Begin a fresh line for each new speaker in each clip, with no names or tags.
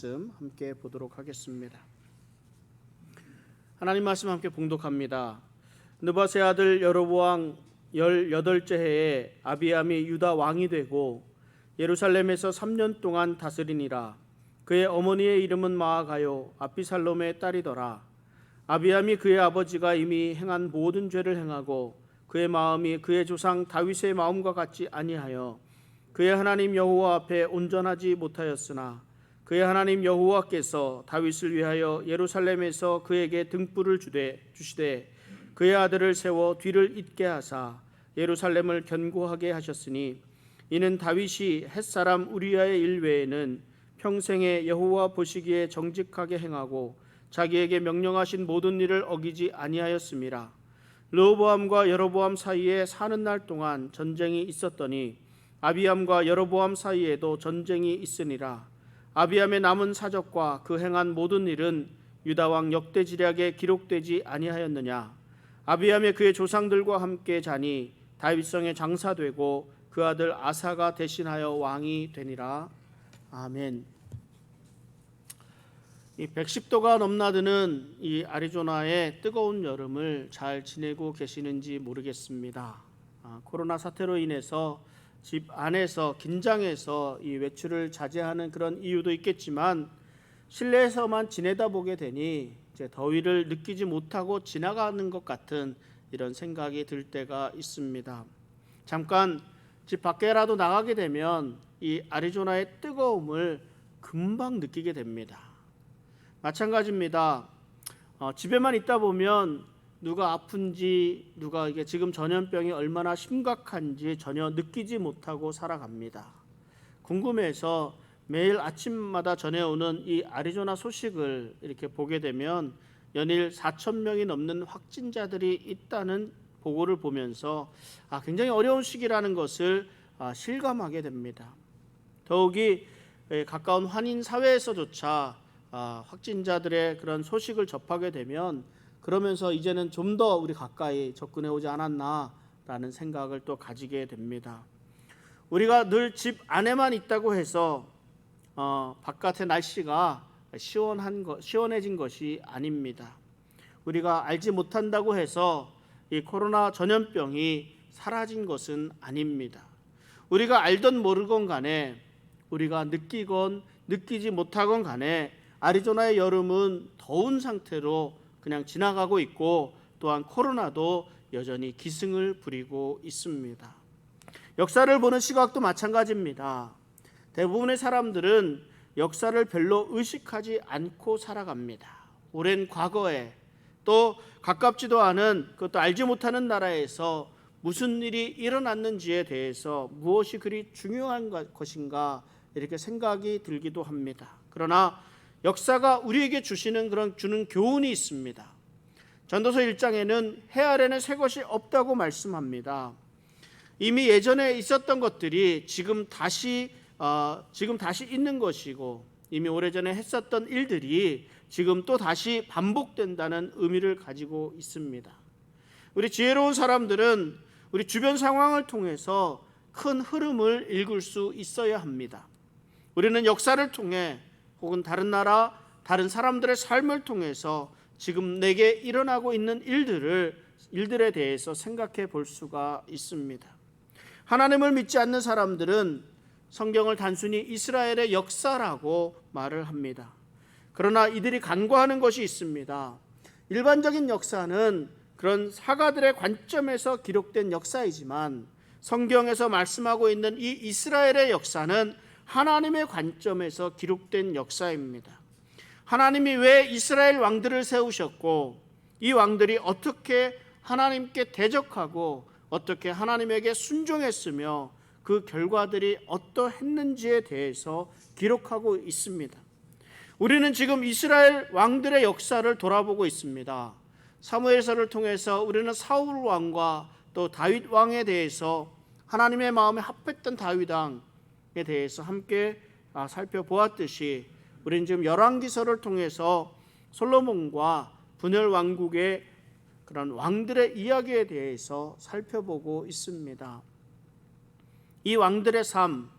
말씀 함께 보도록 하겠습니다. 하나님 말씀 함께 봉독합니다. 느밧의 아들 여로보암 18째 해에 아비암이 유다 왕이 되고 예루살렘에서 3년 동안 다스리니라. 그의 어머니의 이름은 마아가요 압비살롬의 딸이더라. 아비암이 그의 아버지가 이미 행한 모든 죄를 행하고 그의 마음이 그의 조상 다윗의 마음과 같지 아니하여 그의 하나님 여호와 앞에 온전하지 못하였으나 그의 하나님 여호와께서 다윗을 위하여 예루살렘에서 그에게 등불을 주시되 그의 아들을 세워 뒤를 잇게 하사 예루살렘을 견고하게 하셨으니 이는 다윗이 햇사람 우리아의 일 외에는 평생에 여호와 보시기에 정직하게 행하고 자기에게 명령하신 모든 일을 어기지 아니하였음이라. 르호보암과 여로보암 사이에 사는 날 동안 전쟁이 있었더니 아비암과 여로보암 사이에도 전쟁이 있으니라. 아비암의 남은 사적과 그 행한 모든 일은 유다왕 역대지략에 기록되지 아니하였느냐. 아비암이 그의 조상들과 함께 자니 다윗성에 장사되고 그 아들 아사가 대신하여 왕이 되니라. 아멘. 이 110도가 넘나드는 이 애리조나의 뜨거운 여름을 잘 지내고 계시는지 모르겠습니다. 코로나 사태로 인해서 집 안에서 긴장해서 이 외출을 자제하는 그런 이유도 있겠지만 실내에서만 지내다 보게 되니 이제 더위를 느끼지 못하고 지나가는 것 같은 이런 생각이 들 때가 있습니다. 잠깐 집 밖에라도 나가게 되면 이 애리조나의 뜨거움을 금방 느끼게 됩니다. 마찬가지입니다. 집에만 있다 보면 누가 아픈지, 누가 이게 지금 전염병이 얼마나 심각한지 전혀 느끼지 못하고 살아갑니다. 궁금해서 매일 아침마다 전해오는 이 애리조나 소식을 이렇게 보게 되면 연일 4,000명이 넘는 확진자들이 있다는 보고를 보면서 굉장히 어려운 시기라는 것을 실감하게 됩니다. 더욱이 가까운 한인 사회에서조차 확진자들의 그런 소식을 접하게 되면 그러면서 이제는 좀 더 우리 가까이 접근해 오지 않았나라는 생각을 또 가지게 됩니다. 우리가 늘 집 안에만 있다고 해서 바깥의 날씨가 시원해진 것이 아닙니다. 우리가 알지 못한다고 해서 이 코로나 전염병이 사라진 것은 아닙니다. 우리가 알던 모르건 간에 우리가 느끼건 느끼지 못하건 간에 애리조나의 여름은 더운 상태로 그냥 지나가고 있고 또한 코로나도 여전히 기승을 부리고 있습니다. 역사를 보는 시각도 마찬가지입니다. 대부분의 사람들은 역사를 별로 의식하지 않고 살아갑니다. 오랜 과거에 또 가깝지도 않은 그것도 알지 못하는 나라에서 무슨 일이 일어났는지에 대해서 무엇이 그리 중요한 것인가 이렇게 생각이 들기도 합니다. 그러나 역사가 우리에게 주는 교훈이 있습니다. 전도서 1장에는 해 아래는 새 것이 없다고 말씀합니다. 이미 예전에 있었던 것들이 지금 다시 있는 것이고 이미 오래전에 했었던 일들이 지금 또 다시 반복된다는 의미를 가지고 있습니다. 우리 지혜로운 사람들은 우리 주변 상황을 통해서 큰 흐름을 읽을 수 있어야 합니다. 우리는 역사를 통해 혹은 다른 나라, 다른 사람들의 삶을 통해서 지금 내게 일어나고 있는 일들에 대해서 생각해 볼 수가 있습니다. 하나님을 믿지 않는 사람들은 성경을 단순히 이스라엘의 역사라고 말을 합니다. 그러나 이들이 간과하는 것이 있습니다. 일반적인 역사는 그런 사가들의 관점에서 기록된 역사이지만 성경에서 말씀하고 있는 이 이스라엘의 역사는 하나님의 관점에서 기록된 역사입니다. 하나님이 왜 이스라엘 왕들을 세우셨고 이 왕들이 어떻게 하나님께 대적하고 어떻게 하나님에게 순종했으며 그 결과들이 어떠했는지에 대해서 기록하고 있습니다. 우리는 지금 이스라엘 왕들의 역사를 돌아보고 있습니다. 사무엘서를 통해서 우리는 사울 왕과 또 다윗 왕에 대해서 하나님의 마음에 합했던 다윗 왕에 대해서 함께 살펴보았듯이 우리는 지금 열왕기서를 통해서 솔로몬과 분열 왕국의 그런 왕들의 이야기에 대해서 살펴보고 있습니다. 이 왕들의 삶,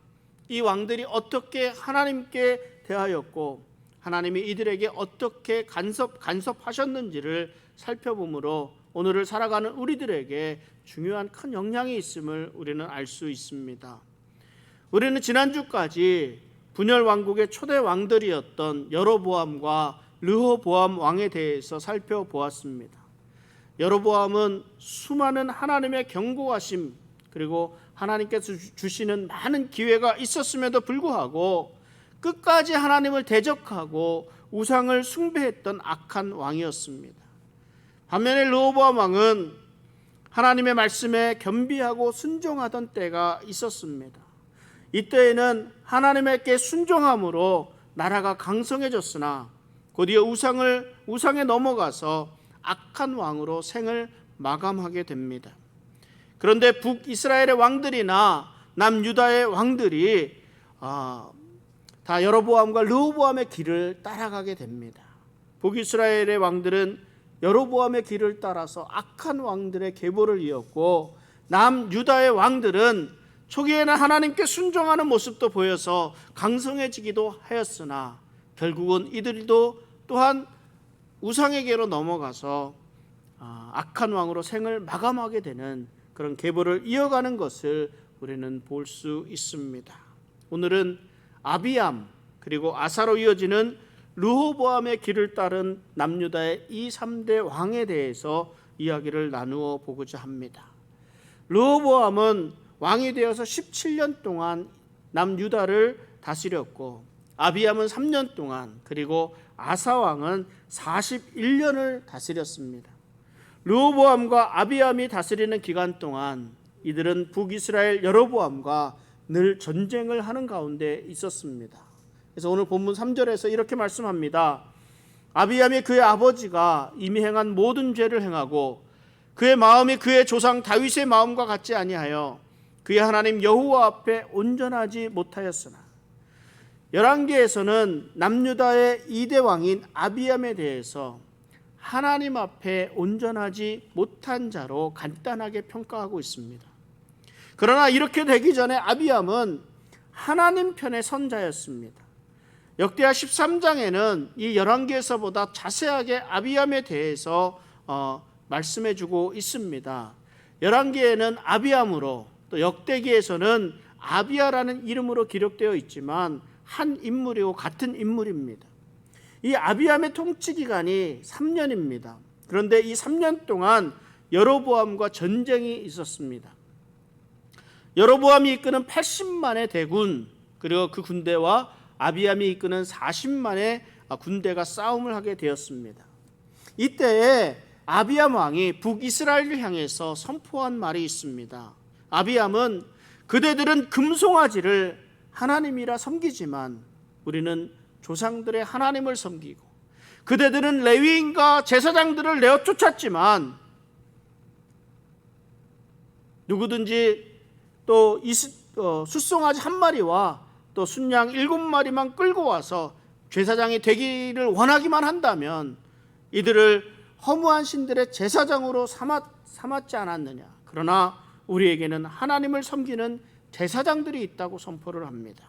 이 왕들이 어떻게 하나님께 대하였고 하나님이 이들에게 어떻게 간섭하셨는지를 살펴보므로 오늘을 살아가는 우리들에게 중요한 큰 영향이 있음을 우리는 알 수 있습니다. 우리는 지난주까지 분열 왕국의 초대 왕들이었던 여로보암과 르호보암 왕에 대해서 살펴보았습니다. 여로보암은 수많은 하나님의 경고하심 그리고 하나님께서 주시는 많은 기회가 있었음에도 불구하고 끝까지 하나님을 대적하고 우상을 숭배했던 악한 왕이었습니다. 반면에 르호보암 왕은 하나님의 말씀에 겸비하고 순종하던 때가 있었습니다. 이때에는 하나님께 순종함으로 나라가 강성해졌으나 곧이어 우상에 넘어가서 악한 왕으로 생을 마감하게 됩니다. 그런데 북이스라엘의 왕들이나 남유다의 왕들이 다 여로보암과 르호보암의 길을 따라가게 됩니다. 북이스라엘의 왕들은 여로보암의 길을 따라서 악한 왕들의 계보를 이었고, 남유다의 왕들은 초기에는 하나님께 순종하는 모습도 보여서 강성해지기도 하였으나 결국은 이들도 또한 우상에게로 넘어가서 악한 왕으로 생을 마감하게 되는 그런 계보를 이어가는 것을 우리는 볼 수 있습니다. 오늘은 아비암 그리고 아사로 이어지는 르호보암의 길을 따른 남유다의 이 3대 왕에 대해서 이야기를 나누어 보고자 합니다. 르호보암은 왕이 되어서 17년 동안 남유다를 다스렸고, 아비암은 3년 동안, 그리고 아사왕은 41년을 다스렸습니다. 르호보암과 아비암이 다스리는 기간 동안 이들은 북이스라엘 여로보암과 늘 전쟁을 하는 가운데 있었습니다. 그래서 오늘 본문 3절에서 이렇게 말씀합니다. 아비암이 그의 아버지가 이미 행한 모든 죄를 행하고 그의 마음이 그의 조상 다윗의 마음과 같지 아니하여 그의 하나님 여호와 앞에 온전하지 못하였으나, 열왕기에서는 남유다의 2대 왕인 아비암에 대해서 하나님 앞에 온전하지 못한 자로 간단하게 평가하고 있습니다. 그러나 이렇게 되기 전에 아비암은 하나님 편의 선자였습니다. 역대하 13장에는 이 열왕기에서보다 자세하게 아비암에 대해서 말씀해주고 있습니다. 열왕기에는 아비암으로, 또 역대기에서는 아비야라는 이름으로 기록되어 있지만 한 인물이고 같은 인물입니다. 이 아비암의 통치 기간이 3년입니다. 그런데 이 3년 동안 여로보암과 전쟁이 있었습니다. 여로보암이 이끄는 80만의 대군, 그리고 그 군대와 아비암이 이끄는 40만의 군대가 싸움을 하게 되었습니다. 이때에 아비암 왕이 북이스라엘을 향해서 선포한 말이 있습니다. 아비암은 그대들은 금송아지를 하나님이라 섬기지만 우리는 조상들의 하나님을 섬기고, 그대들은 레위인과 제사장들을 내어 쫓았지만 누구든지 또 숫송아지 한 마리와 또 순양 7마리만 끌고 와서 제사장이 되기를 원하기만 한다면 이들을 허무한 신들의 제사장으로 삼았지 않았느냐. 그러나 우리에게는 하나님을 섬기는 제사장들이 있다고 선포를 합니다.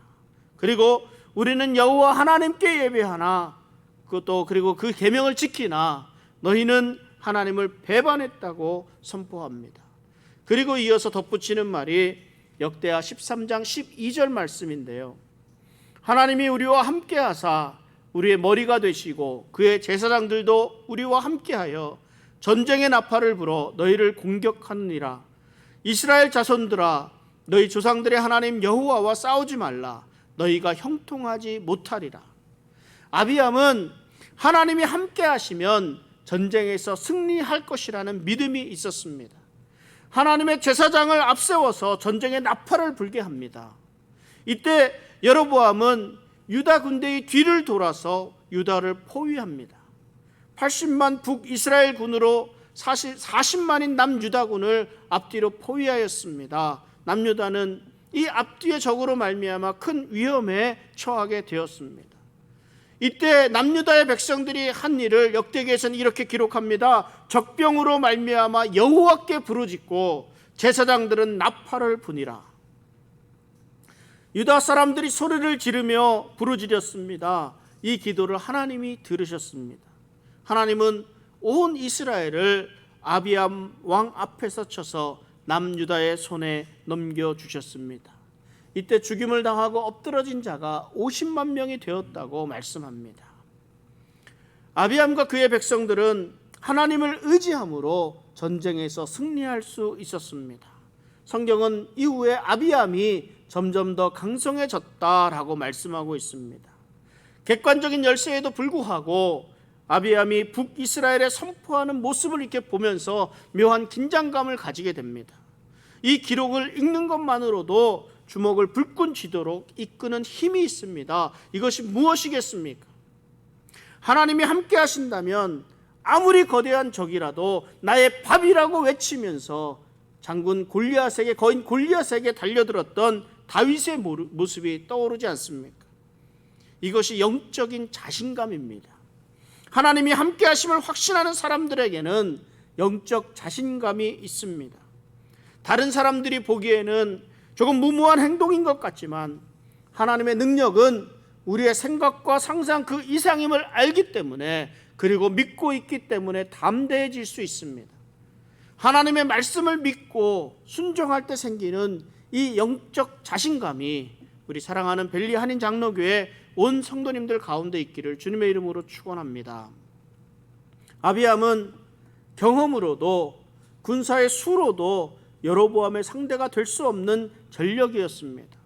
그리고 우리는 여호와 하나님께 예배하나 그리고 그 계명을 지키나 너희는 하나님을 배반했다고 선포합니다. 그리고 이어서 덧붙이는 말이 역대하 13장 12절 말씀인데요. 하나님이 우리와 함께하사 우리의 머리가 되시고 그의 제사장들도 우리와 함께하여 전쟁의 나팔을 불어 너희를 공격하느니라. 이스라엘 자손들아, 너희 조상들의 하나님 여호와와 싸우지 말라. 너희가 형통하지 못하리라. 아비암은 하나님이 함께 하시면 전쟁에서 승리할 것이라는 믿음이 있었습니다. 하나님의 제사장을 앞세워서 전쟁의 나팔을 불게 합니다. 이때 여로보암은 유다 군대의 뒤를 돌아서 유다를 포위합니다. 80만 북이스라엘 군으로 40만인 남유다군을 앞뒤로 포위하였습니다. 남유다는 이 앞뒤의 적으로 말미암아 큰 위험에 처하게 되었습니다. 이때 남유다의 백성들이 한 일을 역대기에서는 이렇게 기록합니다. 적병으로 말미암아 여호와께 부르짖고 제사장들은 나팔을 부니라. 유다 사람들이 소리를 지르며 부르짖었습니다. 이 기도를 하나님이 들으셨습니다. 하나님은 온 이스라엘을 아비암 왕 앞에서 쳐서 남유다의 손에 넘겨주셨습니다. 이때 죽임을 당하고 엎드러진 자가 50만 명이 되었다고 말씀합니다. 아비암과 그의 백성들은 하나님을 의지함으로 전쟁에서 승리할 수 있었습니다. 성경은 이후에 아비암이 점점 더 강성해졌다라고 말씀하고 있습니다. 객관적인 열세에도 불구하고 아비암이 북이스라엘에 선포하는 모습을 이렇게 보면서 묘한 긴장감을 가지게 됩니다. 이 기록을 읽는 것만으로도 주먹을 불끈 쥐도록 이끄는 힘이 있습니다. 이것이 무엇이겠습니까? 하나님이 함께 하신다면 아무리 거대한 적이라도 나의 밥이라고 외치면서 장군 골리앗에게, 거인 골리앗에게 달려들었던 다윗의 모습이 떠오르지 않습니까? 이것이 영적인 자신감입니다. 하나님이 함께 하심을 확신하는 사람들에게는 영적 자신감이 있습니다. 다른 사람들이 보기에는 조금 무모한 행동인 것 같지만 하나님의 능력은 우리의 생각과 상상 그 이상임을 알기 때문에, 그리고 믿고 있기 때문에 담대해질 수 있습니다. 하나님의 말씀을 믿고 순종할 때 생기는 이 영적 자신감이 우리 사랑하는 벨리 한인 장로교회 온 성도님들 가운데 있기를 주님의 이름으로 축원합니다. 아비암은 경험으로도 군사의 수로도 여로보암의 상대가 될 수 없는 전력이었습니다.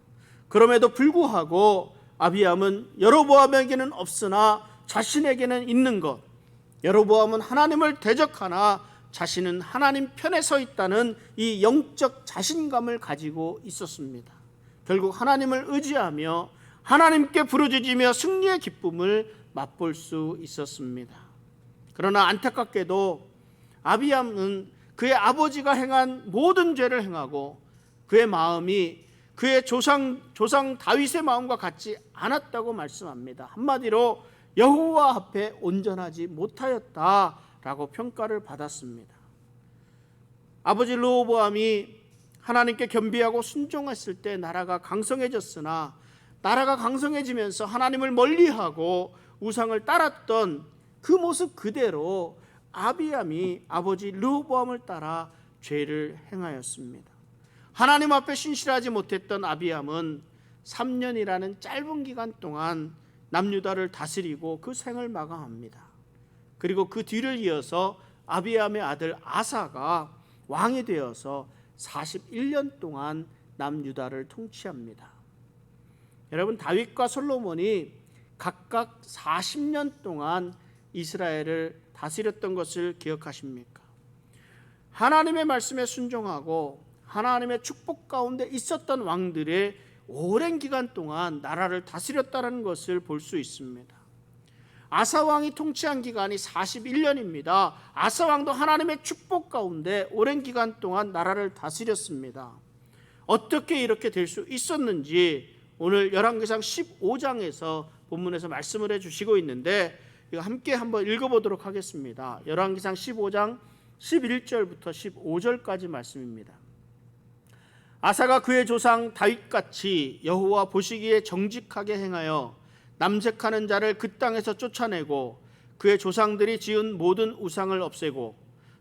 그럼에도 불구하고 아비암은 여로보암에게는 없으나 자신에게는 있는 것, 여로보암은 하나님을 대적하나 자신은 하나님 편에 서 있다는 이 영적 자신감을 가지고 있었습니다. 결국 하나님을 의지하며 하나님께 부르짖으며 승리의 기쁨을 맛볼 수 있었습니다. 그러나 안타깝게도 아비암은 그의 아버지가 행한 모든 죄를 행하고 그의 마음이 그의 조상 다윗의 마음과 같지 않았다고 말씀합니다. 한마디로 여호와 앞에 온전하지 못하였다라고 평가를 받았습니다. 아버지 르호보암이 하나님께 겸비하고 순종했을 때 나라가 강성해졌으나, 나라가 강성해지면서 하나님을 멀리하고 우상을 따랐던 그 모습 그대로 아비암이 아버지 르호보암을 따라 죄를 행하였습니다. 하나님 앞에 신실하지 못했던 아비암은 3년이라는 짧은 기간 동안 남유다를 다스리고 그 생을 마감합니다. 그리고 그 뒤를 이어서 아비암의 아들 아사가 왕이 되어서 41년 동안 남유다를 통치합니다. 여러분, 다윗과 솔로몬이 각각 40년 동안 이스라엘을 다스렸던 것을 기억하십니까? 하나님의 말씀에 순종하고 하나님의 축복 가운데 있었던 왕들의 오랜 기간 동안 나라를 다스렸다는 것을 볼 수 있습니다. 아사 왕이 통치한 기간이 41년입니다. 아사 왕도 하나님의 축복 가운데 오랜 기간 동안 나라를 다스렸습니다. 어떻게 이렇게 될 수 있었는지 오늘 열왕기상 15장에서 본문에서 말씀을 해주시고 있는데, 이거 함께 한번 읽어보도록 하겠습니다. 열왕기상 15장 11절부터 15절까지 말씀입니다. 아사가 그의 조상 다윗같이 여호와 보시기에 정직하게 행하여 남색하는 자를 그 땅에서 쫓아내고 그의 조상들이 지은 모든 우상을 없애고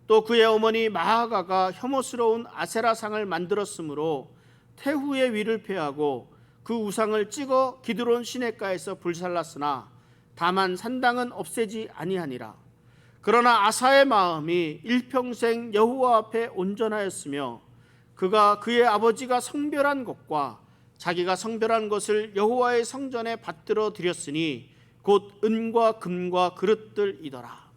또 그의 어머니 마아가가 혐오스러운 아세라상을 만들었으므로 태후의 위를 폐하고 그 우상을 찍어 기드론 시냇가에서 불살랐으나 다만 산당은 없애지 아니하니라. 그러나 아사의 마음이 일평생 여호와 앞에 온전하였으며 그가 그의 아버지가 성별한 것과 자기가 성별한 것을 여호와의 성전에 받들어 드렸으니 곧 은과 금과 그릇들이더라.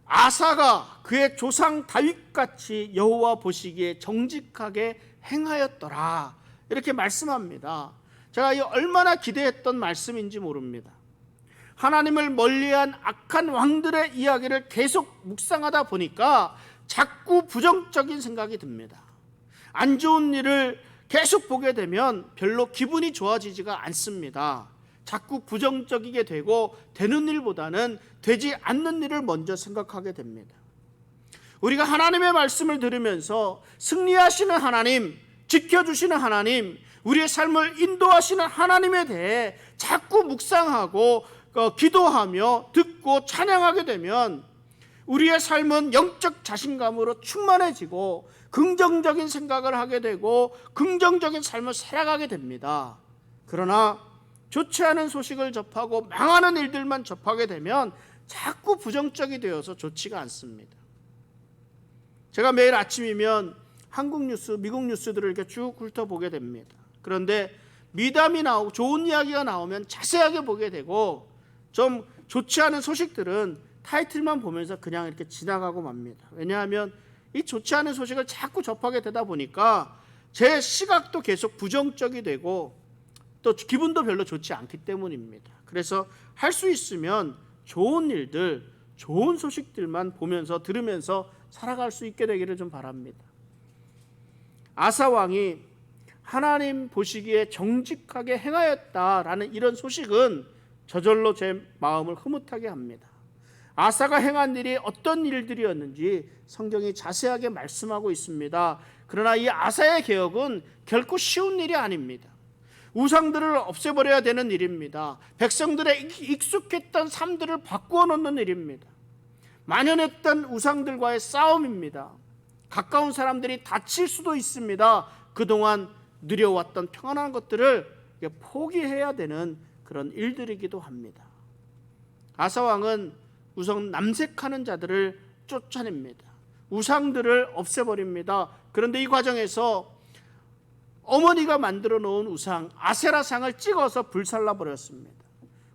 아사가 그의 조상 다윗같이 여호와 보시기에 정직하게 행하였더라, 이렇게 말씀합니다. 제가 이 얼마나 기대했던 말씀인지 모릅니다. 하나님을 멀리한 악한 왕들의 이야기를 계속 묵상하다 보니까 자꾸 부정적인 생각이 듭니다. 안 좋은 일을 계속 보게 되면 별로 기분이 좋아지지가 않습니다. 자꾸 부정적이게 되고 되는 일보다는 되지 않는 일을 먼저 생각하게 됩니다. 우리가 하나님의 말씀을 들으면서 승리하시는 하나님, 지켜주시는 하나님, 우리의 삶을 인도하시는 하나님에 대해 자꾸 묵상하고 기도하며 듣고 찬양하게 되면 우리의 삶은 영적 자신감으로 충만해지고 긍정적인 생각을 하게 되고 긍정적인 삶을 살아가게 됩니다. 그러나 좋지 않은 소식을 접하고 망하는 일들만 접하게 되면 자꾸 부정적이 되어서 좋지가 않습니다. 제가 매일 아침이면 한국 뉴스, 미국 뉴스들을 이렇게 쭉 훑어보게 됩니다. 그런데 미담이 나오고 좋은 이야기가 나오면 자세하게 보게 되고, 좀 좋지 않은 소식들은 타이틀만 보면서 그냥 이렇게 지나가고 맙니다. 왜냐하면 이 좋지 않은 소식을 자꾸 접하게 되다 보니까 제 시각도 계속 부정적이 되고 또 기분도 별로 좋지 않기 때문입니다. 그래서 할 수 있으면 좋은 일들, 좋은 소식들만 보면서 들으면서 살아갈 수 있게 되기를 좀 바랍니다. 아사 왕이 하나님 보시기에 정직하게 행하였다라는 이런 소식은 저절로 제 마음을 흐뭇하게 합니다. 아사가 행한 일이 어떤 일들이었는지 성경이 자세하게 말씀하고 있습니다. 그러나 이 아사의 개혁은 결코 쉬운 일이 아닙니다. 우상들을 없애버려야 되는 일입니다. 백성들의 익숙했던 삶들을 바꾸어 놓는 일입니다. 만연했던 우상들과의 싸움입니다. 가까운 사람들이 다칠 수도 있습니다. 그동안 누려왔던 평안한 것들을 포기해야 되는 그런 일들이기도 합니다. 아사왕은 우선 남색하는 자들을 쫓아냅니다. 우상들을 없애버립니다. 그런데 이 과정에서 어머니가 만들어 놓은 우상 아세라상을 찍어서 불살라버렸습니다.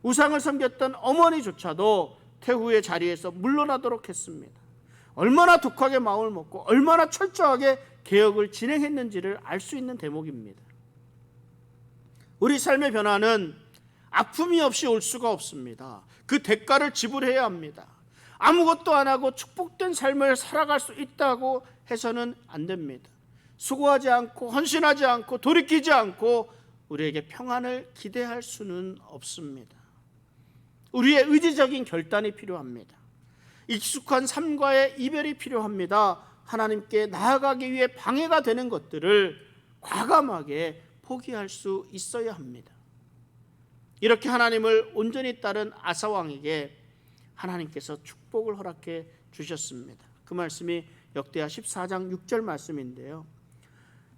우상을 섬겼던 어머니조차도 태후의 자리에서 물러나도록 했습니다. 얼마나 독하게 마음을 먹고 얼마나 철저하게 개혁을 진행했는지를 알 수 있는 대목입니다. 우리 삶의 변화는 아픔이 없이 올 수가 없습니다. 그 대가를 지불해야 합니다. 아무것도 안 하고 축복된 삶을 살아갈 수 있다고 해서는 안 됩니다. 수고하지 않고 헌신하지 않고 돌이키지 않고 우리에게 평안을 기대할 수는 없습니다. 우리의 의지적인 결단이 필요합니다. 익숙한 삶과의 이별이 필요합니다. 하나님께 나아가기 위해 방해가 되는 것들을 과감하게 포기할 수 있어야 합니다. 이렇게 하나님을 온전히 따른 아사 왕에게 하나님께서 축복을 허락해 주셨습니다. 그 말씀이 역대하 14장 6절 말씀인데요.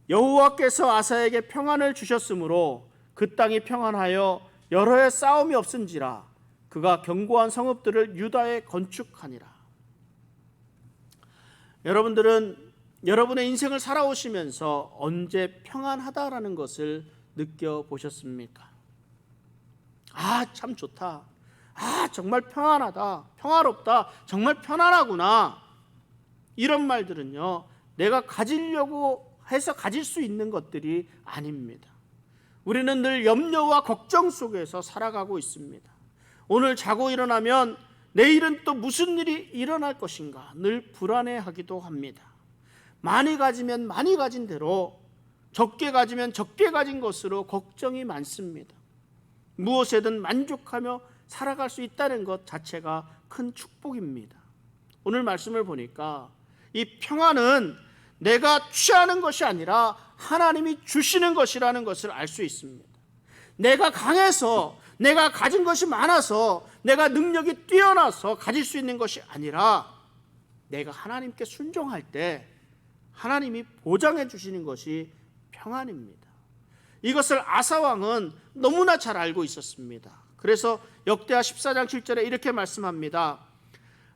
여호와께서 아사에게 평안을 주셨으므로 그 땅이 평안하여 여러 해 싸움이 없은지라 그가 견고한 성읍들을 유다에 건축하니라. 여러분들은 여러분의 인생을 살아오시면서 언제 평안하다라는 것을 느껴보셨습니까? 아, 참 좋다. 아, 정말 평안하다. 평화롭다. 정말 편안하구나. 이런 말들은요, 내가 가지려고 해서 가질 수 있는 것들이 아닙니다. 우리는 늘 염려와 걱정 속에서 살아가고 있습니다. 오늘 자고 일어나면 내일은 또 무슨 일이 일어날 것인가 늘 불안해하기도 합니다. 많이 가지면 많이 가진 대로, 적게 가지면 적게 가진 것으로 걱정이 많습니다. 무엇에든 만족하며 살아갈 수 있다는 것 자체가 큰 축복입니다. 오늘 말씀을 보니까 이 평안은 내가 취하는 것이 아니라 하나님이 주시는 것이라는 것을 알 수 있습니다. 내가 강해서, 내가 가진 것이 많아서, 내가 능력이 뛰어나서 가질 수 있는 것이 아니라 내가 하나님께 순종할 때 하나님이 보장해 주시는 것이 평안입니다. 이것을 아사왕은 너무나 잘 알고 있었습니다. 그래서 역대하 14장 7절에 이렇게 말씀합니다.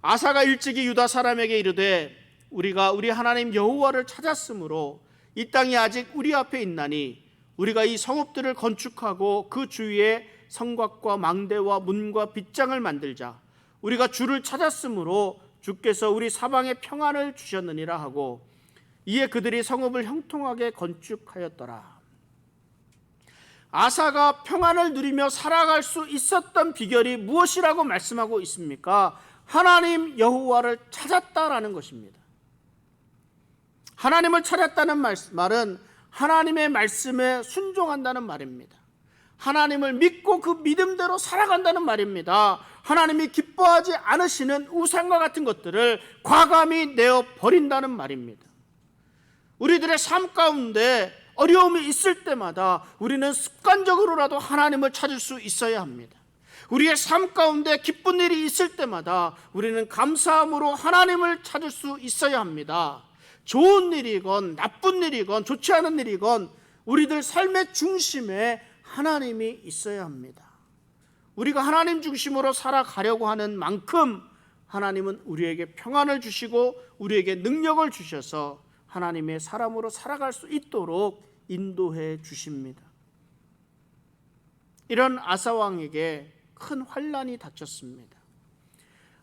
아사가 일찍이 유다 사람에게 이르되 우리가 우리 하나님 여호와를 찾았으므로 이 땅이 아직 우리 앞에 있나니 우리가 이 성읍들을 건축하고 그 주위에 성곽과 망대와 문과 빗장을 만들자. 우리가 주를 찾았으므로 주께서 우리 사방에 평안을 주셨느니라 하고 이에 그들이 성읍을 형통하게 건축하였더라. 아사가 평안을 누리며 살아갈 수 있었던 비결이 무엇이라고 말씀하고 있습니까? 하나님 여호와를 찾았다라는 것입니다. 하나님을 찾았다는 말은 하나님의 말씀에 순종한다는 말입니다. 하나님을 믿고 그 믿음대로 살아간다는 말입니다. 하나님이 기뻐하지 않으시는 우상과 같은 것들을 과감히 내어버린다는 말입니다. 우리들의 삶 가운데 어려움이 있을 때마다 우리는 습관적으로라도 하나님을 찾을 수 있어야 합니다. 우리의 삶 가운데 기쁜 일이 있을 때마다 우리는 감사함으로 하나님을 찾을 수 있어야 합니다. 좋은 일이건 나쁜 일이건 좋지 않은 일이건 우리들 삶의 중심에 하나님이 있어야 합니다. 우리가 하나님 중심으로 살아가려고 하는 만큼 하나님은 우리에게 평안을 주시고 우리에게 능력을 주셔서 하나님의 사람으로 살아갈 수 있도록 인도해 주십니다. 이런 아사 왕에게 큰 환란이 닥쳤습니다.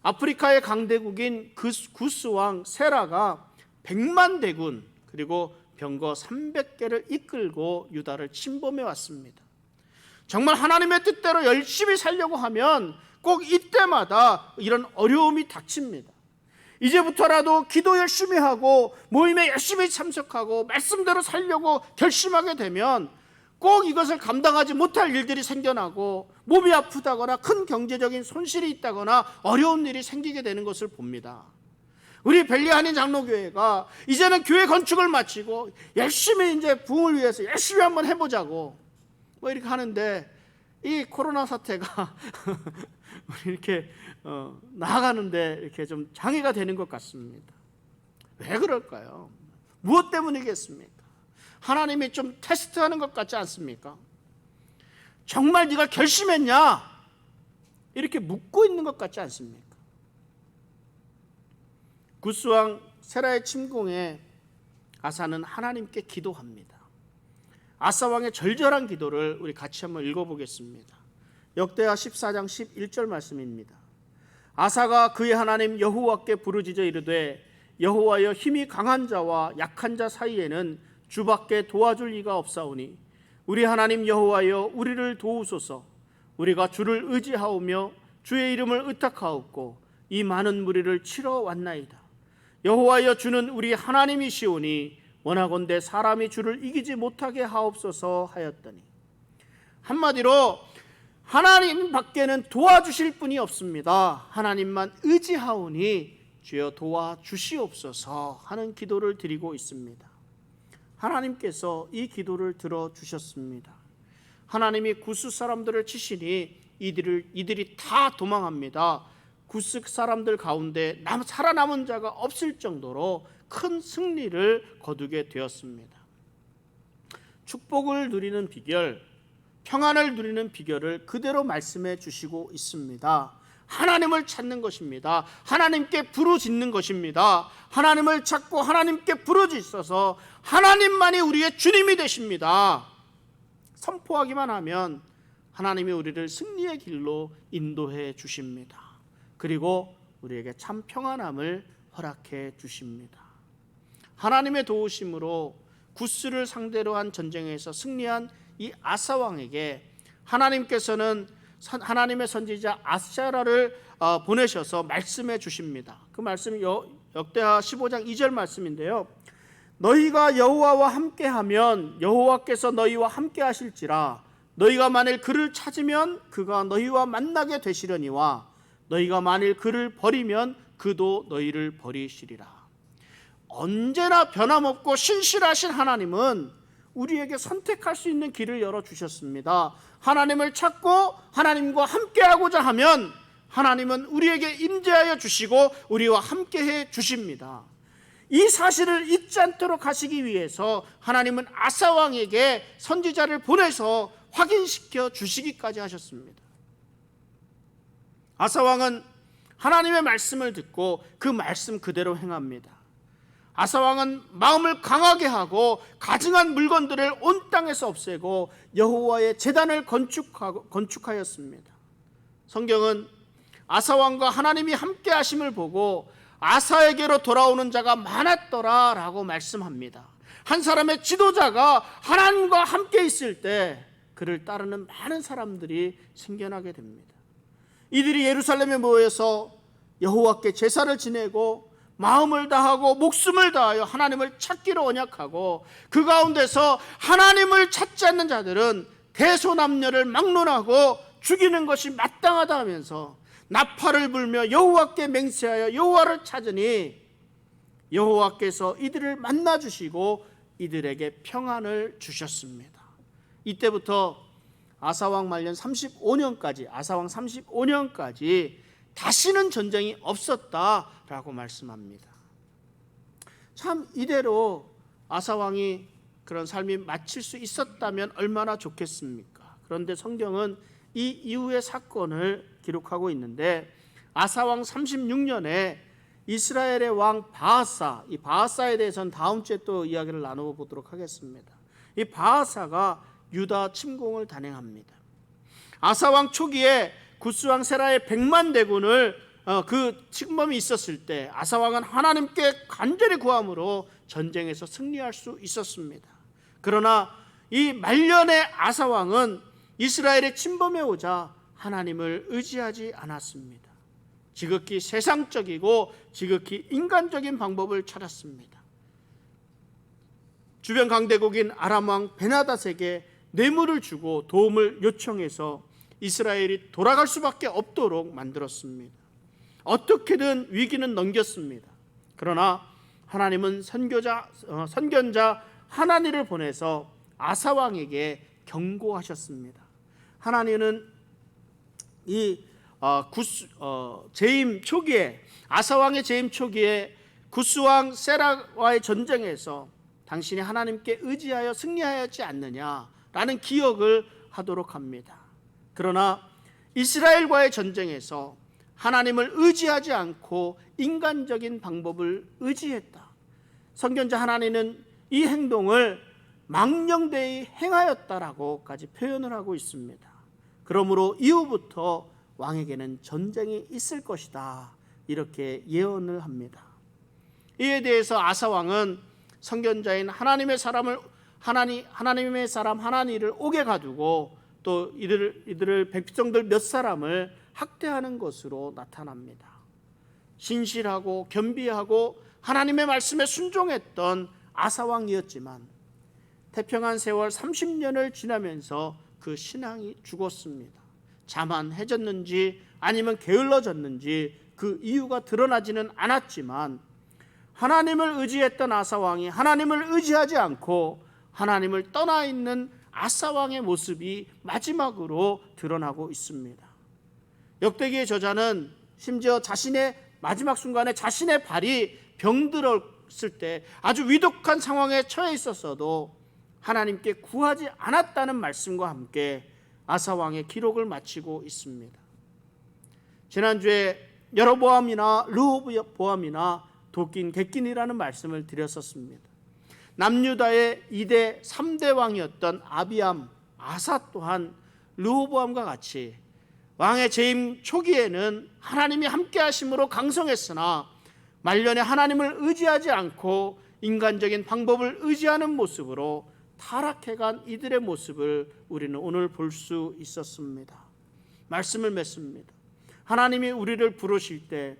아프리카의 강대국인 구스 왕 세라가 100만 대군 그리고 병거 300개를 이끌고 유다를 침범해 왔습니다. 정말 하나님의 뜻대로 열심히 살려고 하면 꼭 이때마다 이런 어려움이 닥칩니다. 이제부터라도 기도 열심히 하고 모임에 열심히 참석하고 말씀대로 살려고 결심하게 되면 꼭 이것을 감당하지 못할 일들이 생겨나고 몸이 아프다거나 큰 경제적인 손실이 있다거나 어려운 일이 생기게 되는 것을 봅니다. 우리 벨리 한인 장로교회가 이제는 교회 건축을 마치고 열심히 이제 부흥을 위해서 열심히 한번 해보자고 뭐 이렇게 하는데 이 코로나 사태가 이렇게 나아가는데 이렇게 좀 장애가 되는 것 같습니다. 왜 그럴까요? 무엇 때문이겠습니까? 하나님이 좀 테스트하는 것 같지 않습니까? 정말 네가 결심했냐? 이렇게 묻고 있는 것 같지 않습니까? 구스왕 세라의 침공에 아사는 하나님께 기도합니다. 아사 왕의 절절한 기도를 우리 같이 한번 읽어보겠습니다. 역대하 14장 11절 말씀입니다. 아사가 그의 하나님 여호와께 부르짖어 이르되 여호와여 힘이 강한 자와 약한 자 사이에는 주밖에 도와줄 이가 없사오니 우리 하나님 여호와여 우리를 도우소서. 우리가 주를 의지하오며 주의 이름을 의탁하옵고 이 많은 무리를 치러 왔나이다. 여호와여 주는 우리 하나님이시오니 원하건대 사람이 주를 이기지 못하게 하옵소서 하였더니, 한마디로 하나님 밖에는 도와주실 분이 없습니다. 하나님만 의지하오니 주여 도와주시옵소서 하는 기도를 드리고 있습니다. 하나님께서 이 기도를 들어주셨습니다. 하나님이 구스 사람들을 치시니 이들이 다 도망합니다. 구스 사람들 가운데 살아남은 자가 없을 정도로 큰 승리를 거두게 되었습니다. 축복을 누리는 비결, 평안을 누리는 비결을 그대로 말씀해 주시고 있습니다. 하나님을 찾는 것입니다. 하나님께 부르짖는 것입니다. 하나님을 찾고 하나님께 부르짖어서 하나님만이 우리의 주님이 되십니다. 선포하기만 하면 하나님이 우리를 승리의 길로 인도해 주십니다. 그리고 우리에게 참 평안함을 허락해 주십니다. 하나님의 도우심으로 구스를 상대로 한 전쟁에서 승리한 이 아사 왕에게 하나님께서는 하나님의 선지자 아사랴를 보내셔서 말씀해 주십니다. 그 말씀이 역대하 15장 2절 말씀인데요. 너희가 여호와와 함께하면 여호와께서 너희와 함께하실지라. 너희가 만일 그를 찾으면 그가 너희와 만나게 되시려니와 너희가 만일 그를 버리면 그도 너희를 버리시리라. 언제나 변함없고 신실하신 하나님은 우리에게 선택할 수 있는 길을 열어주셨습니다. 하나님을 찾고 하나님과 함께하고자 하면 하나님은 우리에게 임재하여 주시고 우리와 함께해 주십니다. 이 사실을 잊지 않도록 하시기 위해서 하나님은 아사 왕에게 선지자를 보내서 확인시켜 주시기까지 하셨습니다. 아사 왕은 하나님의 말씀을 듣고 그 말씀 그대로 행합니다. 아사 왕은 마음을 강하게 하고 가증한 물건들을 온 땅에서 없애고 여호와의 제단을 건축하였습니다. 성경은 아사 왕과 하나님이 함께 하심을 보고 아사에게로 돌아오는 자가 많았더라라고 말씀합니다. 한 사람의 지도자가 하나님과 함께 있을 때 그를 따르는 많은 사람들이 생겨나게 됩니다. 이들이 예루살렘에 모여서 여호와께 제사를 지내고 마음을 다하고 목숨을 다하여 하나님을 찾기로 언약하고 그 가운데서 하나님을 찾지 않는 자들은 대소남녀를 막론하고 죽이는 것이 마땅하다 하면서 나팔을 불며 여호와께 맹세하여 여호와를 찾으니 여호와께서 이들을 만나주시고 이들에게 평안을 주셨습니다. 이때부터 아사왕 말년 35년까지 아사왕 35년까지 다시는 전쟁이 없었다라고 말씀합니다. 참 이대로 아사왕이 그런 삶이 마칠 수 있었다면 얼마나 좋겠습니까? 그런데 성경은 이 이후의 사건을 기록하고 있는데 아사왕 36년에 이스라엘의 왕 바하사, 이 바하사에 대해서는 다음 주에 또 이야기를 나눠보도록 하겠습니다. 이 바하사가 유다 침공을 단행합니다. 아사왕 초기에 구스왕 세라의 100만 대군을 그 침범이 있었을 때 아사왕은 하나님께 간절히 구함으로 전쟁에서 승리할 수 있었습니다. 그러나 이 말년의 아사왕은 이스라엘의 침범에 오자 하나님을 의지하지 않았습니다. 지극히 세상적이고 지극히 인간적인 방법을 찾았습니다. 주변 강대국인 아람왕 베나닷에게 뇌물을 주고 도움을 요청해서 이스라엘이 돌아갈 수밖에 없도록 만들었습니다. 어떻게든 위기는 넘겼습니다. 그러나 하나님은 선견자 하나니를 보내서 아사왕에게 경고하셨습니다. 하나니는 이 재임 초기에 아사왕의 재임 초기에 구스왕 세라와의 전쟁에서 당신이 하나님께 의지하여 승리하였지 않느냐라는 기억을 하도록 합니다. 그러나 이스라엘과의 전쟁에서 하나님을 의지하지 않고 인간적인 방법을 의지했다. 선견자 하나니는 이 행동을 망령되이 행하였다라고까지 표현을 하고 있습니다. 그러므로 이후부터 왕에게는 전쟁이 있을 것이다, 이렇게 예언을 합니다. 이에 대해서 아사왕은 선견자인 하나님의 사람 하나니를 옥에 가두고 또 이들을 백성들 몇 사람을 학대하는 것으로 나타납니다. 신실하고 겸비하고 하나님의 말씀에 순종했던 아사왕이었지만 태평한 세월 30년을 지나면서 그 신앙이 죽었습니다. 자만해졌는지 아니면 게을러졌는지 그 이유가 드러나지는 않았지만 하나님을 의지했던 아사왕이 하나님을 의지하지 않고 하나님을 떠나 있는 아사왕의 모습이 마지막으로 드러나고 있습니다. 역대기의 저자는 심지어 자신의 마지막 순간에 자신의 발이 병들었을 때 아주 위독한 상황에 처해 있었어도 하나님께 구하지 않았다는 말씀과 함께 아사왕의 기록을 마치고 있습니다. 지난주에 여로보암이나 르호보암이나 도낀 겟긴이라는 말씀을 드렸었습니다. 남유다의 2대 3대 왕이었던 아비암, 아사 또한 르호보암과 같이 왕의 재임 초기에는 하나님이 함께 하심으로 강성했으나 말년에 하나님을 의지하지 않고 인간적인 방법을 의지하는 모습으로 타락해간 이들의 모습을 우리는 오늘 볼 수 있었습니다. 말씀을 맺습니다. 하나님이 우리를 부르실 때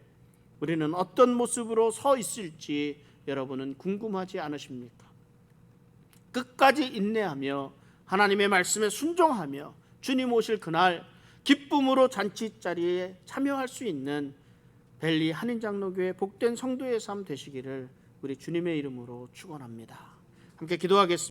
우리는 어떤 모습으로 서 있을지 여러분은 궁금하지 않으십니까? 끝까지 인내하며 하나님의 말씀에 순종하며 주님 오실 그날 기쁨으로 잔치자리에 참여할 수 있는 벨리 한인장로교회 복된 성도의 삶 되시기를 우리 주님의 이름으로 축원합니다. 함께 기도하겠습니다.